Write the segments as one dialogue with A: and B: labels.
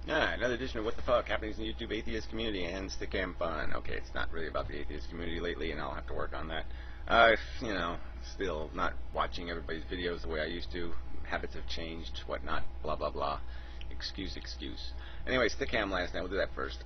A: Another edition of What the Fuck Happenings in the YouTube Atheist Community and Stickam Fun. Okay, it's not really about the atheist community lately, and I'll have to work on that. Still not watching everybody's videos the way I used to. Habits have changed, whatnot, blah blah blah. Excuse. Anyway, Stickam last night. We'll do that first.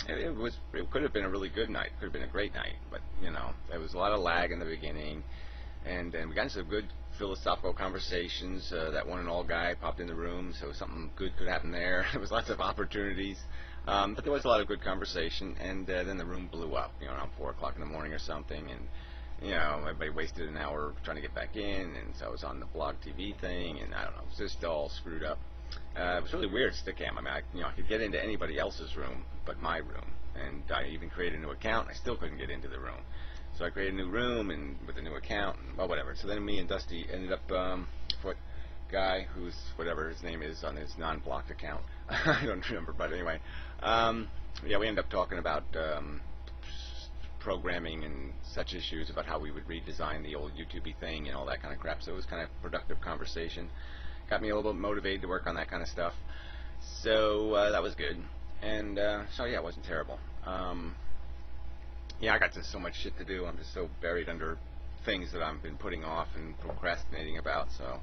A: It could have been a really good night. Could have been a great night, but there was a lot of lag in the beginning, and we got into some good philosophical conversations. That one and all guy popped in the room, so something good could happen there. There was lots of opportunities, but there was a lot of good conversation, and then the room blew up, around 4 o'clock in the morning or something, and everybody wasted an hour trying to get back in, and so I was on the blog TV thing, and I don't know, it was just all screwed up. It was really weird, Stickam. I mean, I could get into anybody else's room but my room, and I even created a new account, and I still couldn't get into the room. So I created a new room and with a new account, and, well, whatever. So then me and Dusty ended up, guy who's whatever his name is on his non-blocked account. I don't remember, but anyway, yeah, we ended up talking about programming and such issues, about how we would redesign the old YouTube-y thing and all that kind of crap. So it was kind of productive conversation. Got me a little bit motivated to work on that kind of stuff. So that was good. And so yeah, it wasn't terrible. Yeah, I got just so much shit to do. I'm just so buried under things that I've been putting off and procrastinating about. So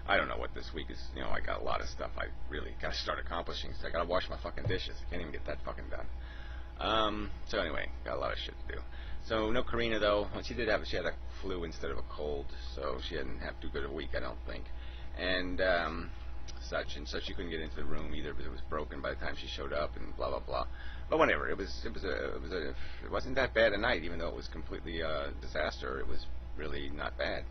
A: I don't know what this week is. I got a lot of stuff I really got to start accomplishing. So I got to wash my fucking dishes. I can't even get that fucking done. So anyway, got a lot of shit to do. So no Karina though. She had a flu instead of a cold, so she didn't have too good a week, I don't think. And such, and so she couldn't get into the room either because it was broken by the time she showed up, and blah blah blah. But whatever, it wasn't that bad a night, even though it was completely a disaster. It was really not bad.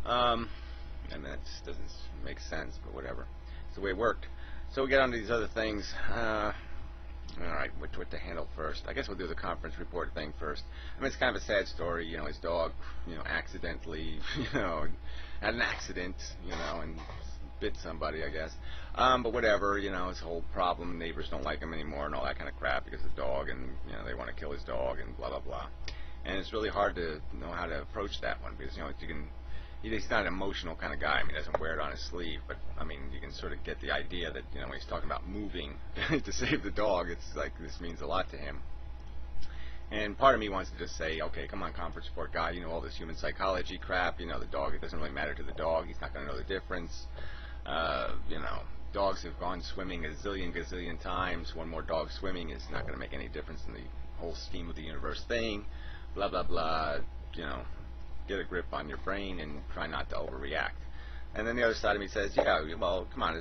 A: I mean, that just doesn't make sense, but whatever. It's the way it worked. So we get on to these other things. Alright, what to handle first? I guess we'll do the conference report thing first. I mean, it's kind of a sad story. His dog, accidentally, had an accident, and bit somebody, I guess. But whatever, his whole problem, neighbors don't like him anymore and all that kind of crap because of his dog, and, they want to kill his dog and blah, blah, blah. And it's really hard to know how to approach that one because, he's not an emotional kind of guy. I mean, he doesn't wear it on his sleeve, but, I mean, you can sort of get the idea that, when he's talking about moving to save the dog, it's like this means a lot to him. And part of me wants to just say, okay, come on, conference report guy, all this human psychology crap, the dog, it doesn't really matter to the dog, he's not going to know the difference. Dogs have gone swimming a gazillion times. One more dog swimming is not going to make any difference in the whole scheme of the universe thing. Blah, blah, blah. Get a grip on your brain and try not to overreact. And then the other side of me says, yeah, well, come on,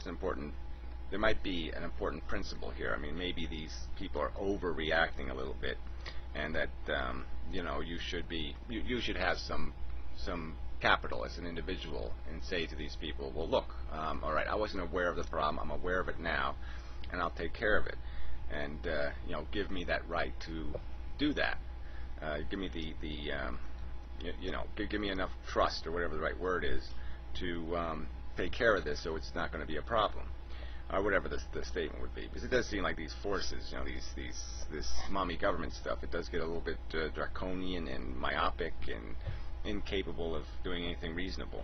A: there might be an important principle here. I mean, maybe these people are overreacting a little bit, and that, you should have some capital as an individual and say to these people, well, look, all right, I wasn't aware of the problem. I'm aware of it now, and I'll take care of it. And, give me that right to do that. Give me give me enough trust, or whatever the right word is, to take care of this so it's not going to be a problem. Or whatever the statement would be. Because it does seem like these forces, this mommy government stuff, it does get a little bit draconian and myopic and incapable of doing anything reasonable.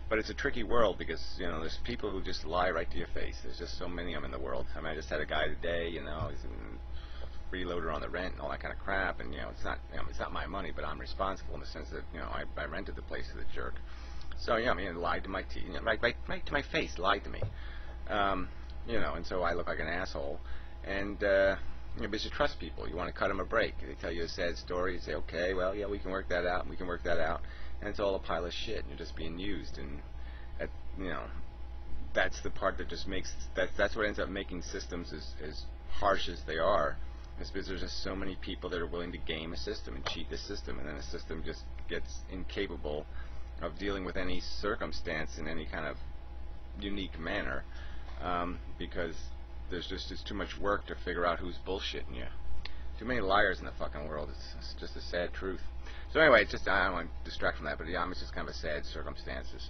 A: But it's a tricky world because, there's people who just lie right to your face. There's just so many of them in the world. I mean, I just had a guy today, he's a freeloader on the rent and all that kind of crap, and, it's not my money, but I'm responsible in the sense that, I rented the place to the jerk. So, yeah, I mean, lied to my right to my face, lied to me. And so I look like an asshole, and, because you trust people, you want to cut them a break. They tell you a sad story, you say, okay, well, yeah, we can work that out, and it's all a pile of shit, and you're just being used, and, that's the part that just makes, that's what ends up making systems as harsh as they are, is because there's just so many people that are willing to game a system and cheat the system, and then the system just gets incapable of dealing with any circumstance in any kind of unique manner, because there's just too much work to figure out who's bullshitting you. Too many liars in the fucking world. It's just a sad truth. So anyway, I don't want to distract from that, but yeah, it's just kind of a sad circumstances.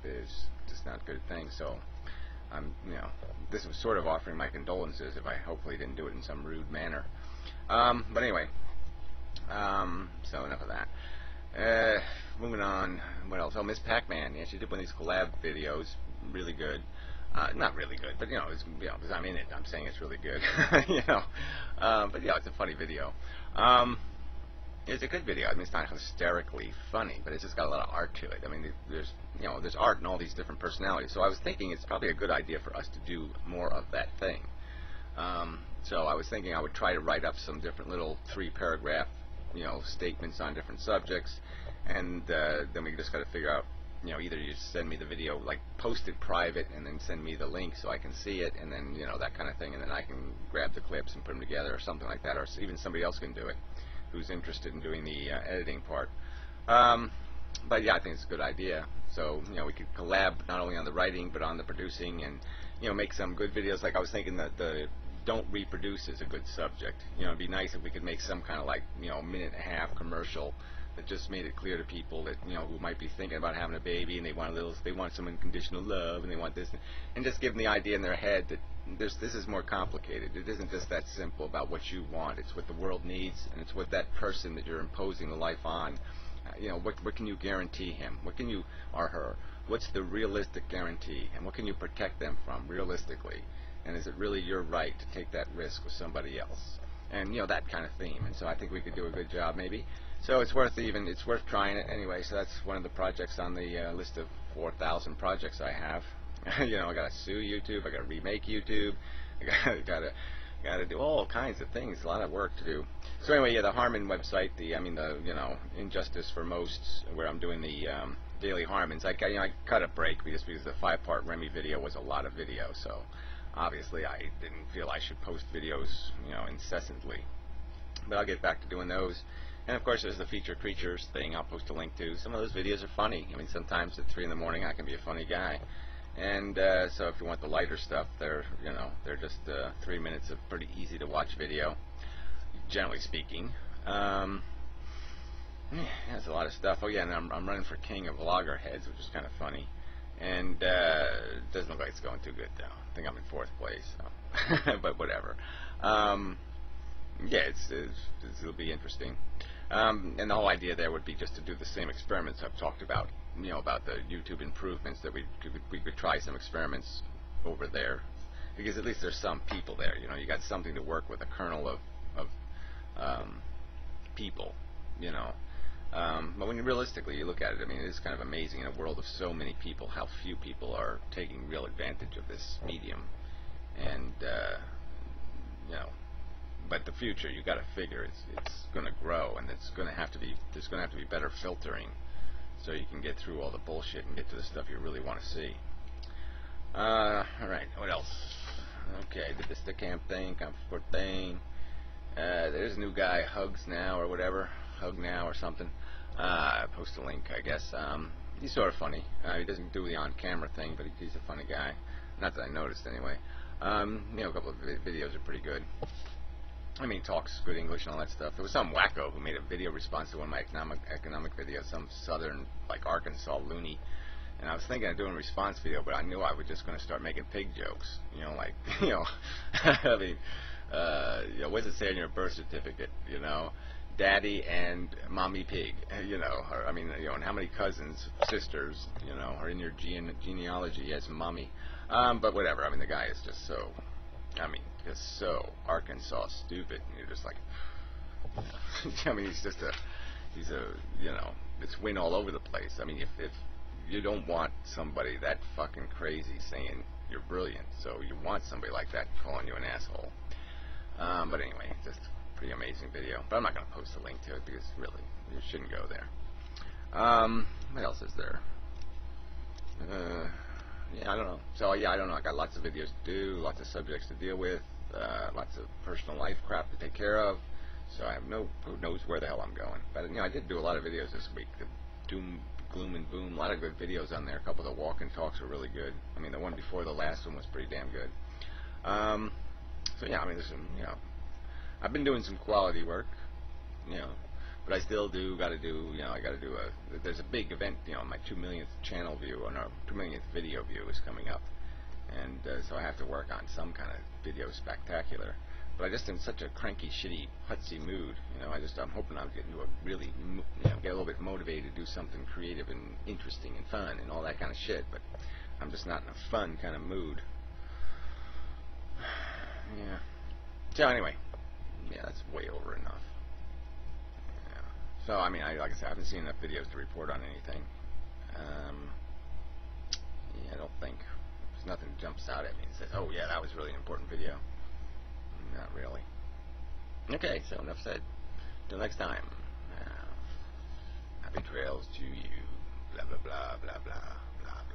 A: It's just not a good thing. So I'm, this was sort of offering my condolences if I hopefully didn't do it in some rude manner. But anyway, so enough of that. Moving on. What else? Oh, Miss Pac-Man. Yeah, she did one of these collab videos. Really good. Not really good, but because I'm in it, I'm saying it's really good. But it's a funny video. It's a good video. I mean, it's not hysterically funny, but it's just got a lot of art to it. I mean, there's art in all these different personalities. So I was thinking it's probably a good idea for us to do more of that thing. So I was thinking I would try to write up some different little 3-paragraph, statements on different subjects, and then we just got to figure out, either you send me the video, like post it private, and then send me the link so I can see it, and then that kind of thing, and then I can grab the clips and put them together, or something like that, or even somebody else can do it who's interested in doing the editing part. But yeah, I think it's a good idea. So we could collab not only on the writing but on the producing, and make some good videos. Like I was thinking that the don't reproduce is a good subject. It'd be nice if we could make some kind of like minute-and-a-half commercial that just made it clear to people that who might be thinking about having a baby, and they want some unconditional love, and they want this, and just give them the idea in their head that this is more complicated. It isn't just that simple about what you want. It's what the world needs, and it's what that person that you're imposing the life on. What can you guarantee him? What can you or her? What's the realistic guarantee, and what can you protect them from realistically? And is it really your right to take that risk with somebody else? And that kind of theme. And so I think we could do a good job, maybe. So it's worth trying it anyway. So that's one of the projects on the list of 4,000 projects I have. I got to sue YouTube. I got to remake YouTube. I got to do all kinds of things. A lot of work to do. So anyway, yeah, the Harmon website. The Injustice for Most, where I'm doing the daily Harmons. I cut a break because the 5-part Remy video was a lot of video. So obviously I didn't feel I should post videos incessantly. But I'll get back to doing those. And of course, there's the Feature Creatures thing I'll post a link to. Some of those videos are funny. I mean, sometimes at 3 in the morning I can be a funny guy. And so if you want the lighter stuff, they're just 3 minutes of pretty easy to watch video, generally speaking. There's a lot of stuff. Oh yeah, and I'm running for King of Loggerheads, which is kind of funny. And it doesn't look like it's going too good though. I think I'm in 4th place, so. But whatever. Yeah, it'll be interesting. And the whole idea there would be just to do the same experiments I've talked about, about the YouTube improvements, that we could try some experiments over there, because at least there's some people there. You got something to work with, a kernel of people. But when realistically you look at it, I mean, it is kind of amazing in a world of so many people how few people are taking real advantage of this medium, and but the future, you got to figure it's going to grow, and there's going to have to be better filtering, so you can get through all the bullshit and get to the stuff you really want to see. All right, what else? Okay, did the Stickam thing, Comfort thing. There's a new guy, Hugs Now or whatever, Hug Now or something. Post a link, I guess. He's sort of funny. He doesn't do the on-camera thing, but he's a funny guy. Not that I noticed, anyway. A couple of videos are pretty good. I mean, talks good English and all that stuff. There was some wacko who made a video response to one of my economic videos, some southern, like Arkansas loony. And I was thinking of doing a response video, but I knew I was just going to start making pig jokes. I mean, what does it say on your birth certificate? Daddy and mommy pig. And how many cousins, sisters, are in your genealogy as mommy? But whatever. I mean, the guy is just so. Just so Arkansas stupid, and you're just like, I mean, it's win all over the place. I mean, if you don't want somebody that fucking crazy saying you're brilliant, so you want somebody like that calling you an asshole. But anyway, just a pretty amazing video. But I'm not going to post a link to it because really, you shouldn't go there. What else is there? Yeah, I don't know. So yeah, I don't know. I got lots of videos to do, lots of subjects to deal with, lots of personal life crap to take care of. So I have who knows where the hell I'm going. But I did do a lot of videos this week. The Doom, Gloom, and Boom. A lot of good videos on there. A couple of the walk and talks were really good. I mean, the one before the last one was pretty damn good. So yeah, I mean, there's some. I've been doing some quality work. But I still gotta do, there's a big event, my 2 millionth channel view, or no, 2 millionth video view is coming up, and so I have to work on some kind of video spectacular, but I just am in such a cranky, shitty, putsy mood, I'm hoping I'll get into a really, get a little bit motivated to do something creative and interesting and fun and all that kind of shit, but I'm just not in a fun kind of mood. Yeah. So anyway, yeah, that's way over enough. Yeah. So I mean, like I said, I haven't seen enough videos to report on anything. Yeah, I don't think there's nothing jumps out at me and says, "Oh yeah, that was really an important video." Not really. Okay, so enough said. Till next time. Happy trails to you. Blah blah blah blah blah blah blah.